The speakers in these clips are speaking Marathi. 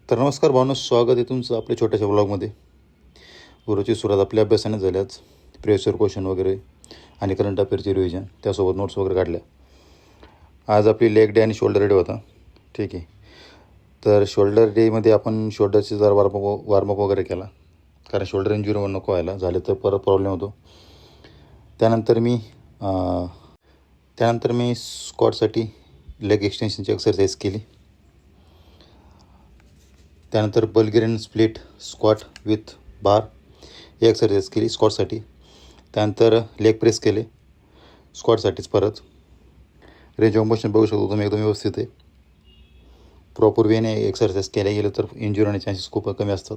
तर नमस्कार भावना, स्वागत आहे तुमचं आपल्या छोट्याशा ब्लॉगमध्ये. गुरुची सुरुवात आपल्या अभ्यासाने झाल्याच. प्रिव्हियस क्वेश्चन वगैरे आणि करंट अफेअरची रिव्हिजन, त्यासोबत नोट्स वगैरे काढल्या. आज आपली लेग डे आणि शोल्डर डे होता. ठीक आहे. तर शोल्डर डेमध्ये आपण शोल्डरचे जरा वॉर्मअप वगैरे केला, कारण शोल्डर इंजुरी नको व्हायला, झाले तर परत प्रॉब्लेम होतो. त्यानंतर मी स्क्वॉटसाठी लेग एक्सटेन्शनची एक्सरसाइज केली. त्यानंतर Bulgarian split squat with bar he exercise केली स्क्वॉटसाठी. त्यानंतर लेग प्रेस केले स्क्वॉटसाठीच. परत रेंज ऑफ मोशन बघू शकतो तुम्ही, एकदम व्यवस्थित आहे. प्रॉपर वेने एक्सरसाइज केल्या गेलं तर इंजुरी होण्याचे चान्सेस खूप कमी असतात.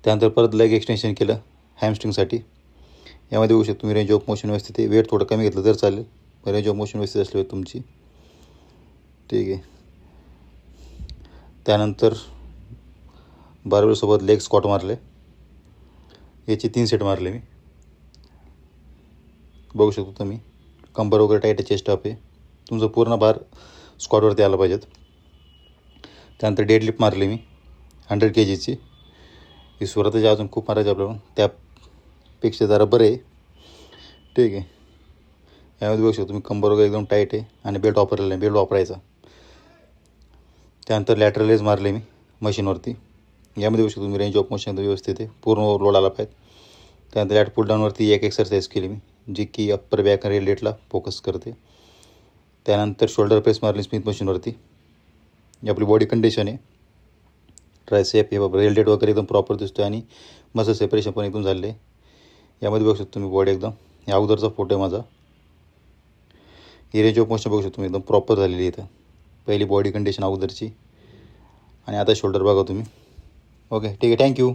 त्यानंतर परत लेग एक्सटेन्शन केलं हॅमस्ट्रिंगसाठी. यामध्ये बघू शकतो तुम्ही रेंज ऑफ मोशन व्यवस्थित आहे. वेट थोडं कमी घेतलं तर चालेल, रेंज ऑफ मोशन व्यवस्थित असली तुमची. ठीक आहे. त्यानंतर बारबेलसोबत लेग स्क्वॉट मारले, याचे 3 सेट मारले मी. बघू शकतो तुम्ही कंबर वगैरे टाईट आहे, चेस्ट अप आहे. तुमचं पूर्ण भार स्क्वॉटवरती आला पाहिजेत. त्यानंतर डेडलिफ्ट मारली मी 100 kgची. ही सुरुवातीची अजून खूप मारायची आपल्याला, त्यापेक्षा जरा बरं आहे. ठीक आहे. यामध्ये बघू शकतो तुम्ही कंबर वगैरे एकदम टाईट आहे आणि बेल्ट वापरायचा. त्यानंतर लॅटरल रेज मारले मी मशीनवरती. यामध्ये बघू शकतो तुम्ही रेंज ऑफ मोशन व्यवस्थित आहे, पूर्ण लोड आला पाहिजे. त्यानंतर लॅट पुल डाऊनवरती एक एक्सरसाइज केली मी, जी की अप्पर बॅक आणि लेटला फोकस करते. त्यानंतर शोल्डर प्रेस मारली स्मिथ मशीनवरती. ही आपली बॉडी कंडिशन आहे. ट्रायसेप हे बाबा रेल डेट वगैरे एकदम प्रॉपर दिसतो आणि मसल सेपरेशन पण एकदम झाले आहे. यामध्ये बघू शकतो तुम्ही बॉडी एकदम, या अगोदरचा फोटो आहे माझा. ही रेंज ऑफ मोशन बघू शकतो तुम्ही, एकदम प्रॉपर झालेली इथं. पहिली बॉडी कंडिशन अगोदरची आणि आता शोल्डर बघा तुम्ही. ओके, ठीक आहे. थँक्यू.